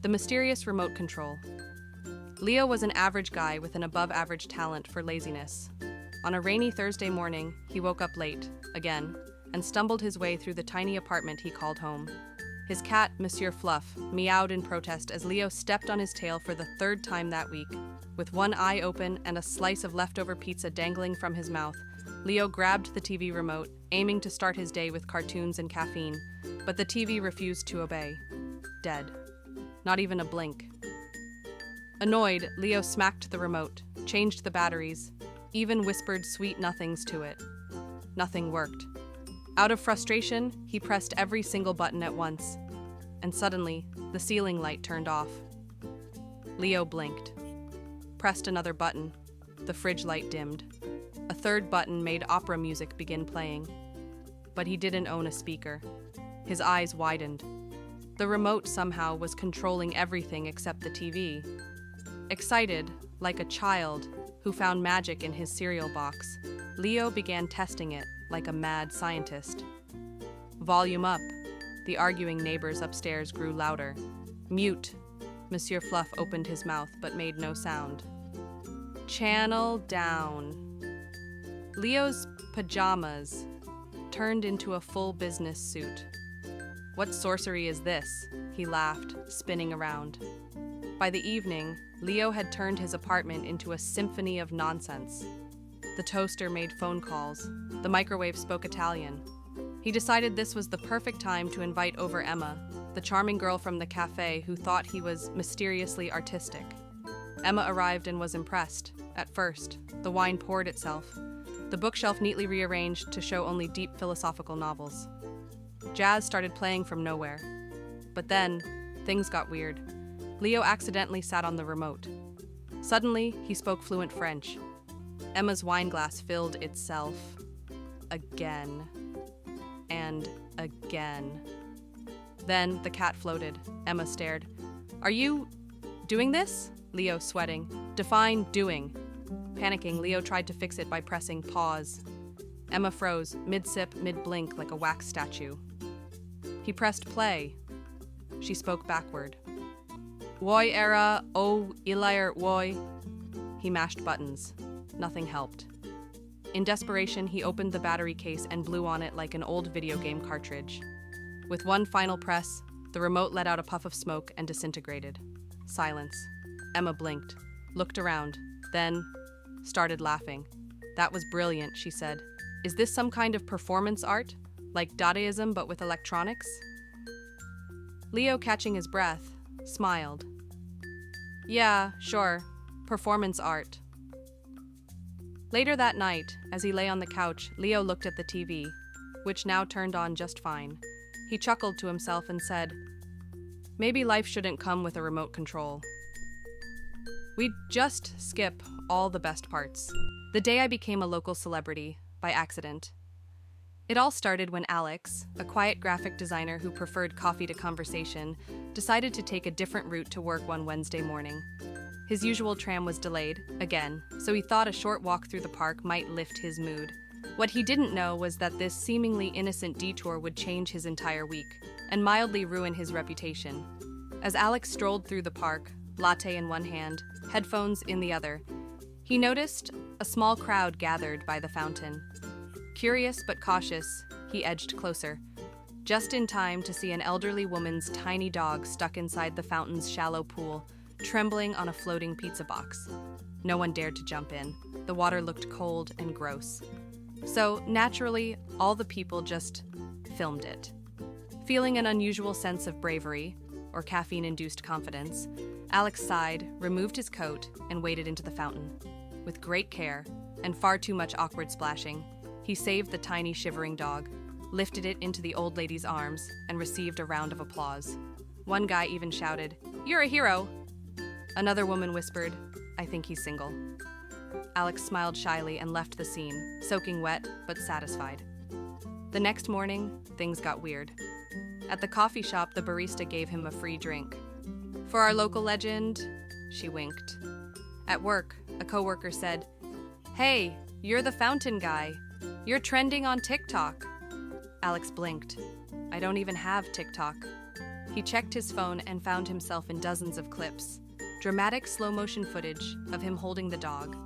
The mysterious remote control. Leo was an average guy with an above-average talent for laziness. On a rainy Thursday morning, he woke up late, again, and stumbled his way through the tiny apartment he called home. His cat, Monsieur Fluff, meowed in protest as Leo stepped on his tail for the third time that week. With one eye open and a slice of leftover pizza dangling from his mouth, Leo grabbed the TV remote, aiming to start his day with cartoons and caffeine, but the TV refused to obey. Dead. Not even a blink. Annoyed, Leo smacked the remote, changed the batteries, even whispered sweet nothings to it. Nothing worked. Out of frustration, he pressed every single button at once, and suddenly, the ceiling light turned off. Leo blinked. Pressed another button. The fridge light dimmed. A third button made opera music begin playing. But he didn't own a speaker. His eyes widened. The remote somehow was controlling everything except the TV. Excited, like a child who found magic in his cereal box, Leo began testing it like a mad scientist. Volume up. The arguing neighbors upstairs grew louder. Mute. Monsieur Fluff opened his mouth but made no sound. Channel down. Leo's pajamas turned into a full business suit. What sorcery is this? He laughed, spinning around. By the evening, Leo had turned his apartment into a symphony of nonsense. The toaster made phone calls. The microwave spoke Italian. He decided this was the perfect time to invite over Emma, the charming girl from the cafe who thought he was mysteriously artistic. Emma arrived and was impressed. At first, the wine poured itself, the bookshelf neatly rearranged to show only deep philosophical novels. Jazz started playing from nowhere. But then, things got weird. Leo accidentally sat on the remote. Suddenly, he spoke fluent French. Emma's wine glass filled itself. Again. And again. Then the cat floated. Emma stared. "Are you doing this?" Leo sweating. "Define doing." Panicking, Leo tried to fix it by pressing pause. Emma froze, mid-sip, mid-blink like a wax statue. He pressed play. She spoke backward. "Woi era o ilair woi." He mashed buttons. Nothing helped. In desperation, he opened the battery case and blew on it like an old video game cartridge. With one final press, the remote let out a puff of smoke and disintegrated. Silence. Emma blinked, looked around, then started laughing. "That was brilliant," she said. "Is this some kind of performance art? Like Dadaism but with electronics?" Leo, catching his breath, smiled. "Yeah, sure. Performance art." Later that night, as he lay on the couch, Leo looked at the TV, which now turned on just fine. He chuckled to himself and said, "Maybe life shouldn't come with a remote control. We'd just skip all the best parts." The day I became a local celebrity, by accident. It all started when Alex, a quiet graphic designer who preferred coffee to conversation, decided to take a different route to work one Wednesday morning. His usual tram was delayed, again, so he thought a short walk through the park might lift his mood. What he didn't know was that this seemingly innocent detour would change his entire week, and mildly ruin his reputation. As Alex strolled through the park, latte in one hand, headphones in the other, he noticed a small crowd gathered by the fountain. Curious but cautious, he edged closer, just in time to see an elderly woman's tiny dog stuck inside the fountain's shallow pool, trembling on a floating pizza box. No one dared to jump in. The water looked cold and gross. So, naturally, all the people just filmed it. Feeling an unusual sense of bravery, or caffeine-induced confidence, Alex sighed, removed his coat, and waded into the fountain. With great care, and far too much awkward splashing, he saved the tiny shivering dog, lifted it into the old lady's arms, and received a round of applause. One guy even shouted, "You're a hero!" Another woman whispered, "I think he's single." Alex smiled shyly and left the scene, soaking wet but satisfied. The next morning, things got weird. At the coffee shop, the barista gave him a free drink. "For our local legend," she winked. At work, a coworker said, "Hey, you're the fountain guy. You're trending on TikTok." Alex blinked. "I don't even have TikTok." He checked his phone and found himself in dozens of clips. Dramatic slow-motion footage of him holding the dog.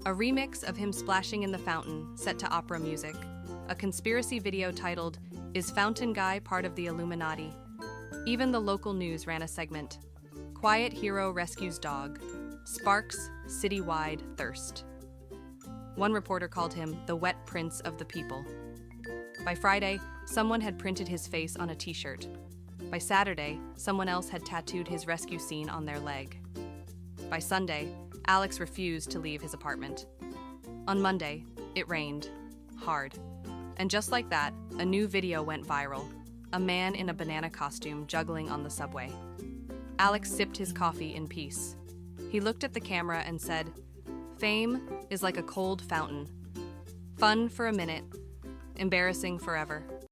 A remix of him splashing in the fountain set to opera music. A conspiracy video titled, "Is Fountain Guy Part of the Illuminati?" Even the local news ran a segment. Quiet hero rescues dog. Sparks citywide thirst. One reporter called him the wet prince of the people. By Friday, someone had printed his face on a t-shirt. By Saturday, someone else had tattooed his rescue scene on their leg. By Sunday, Alex refused to leave his apartment. On Monday, it rained. Hard. And just like that, a new video went viral. A man in a banana costume juggling on the subway. Alex sipped his coffee in peace. He looked at the camera and said, "Fame is like a cold fountain. Fun for a minute, embarrassing forever."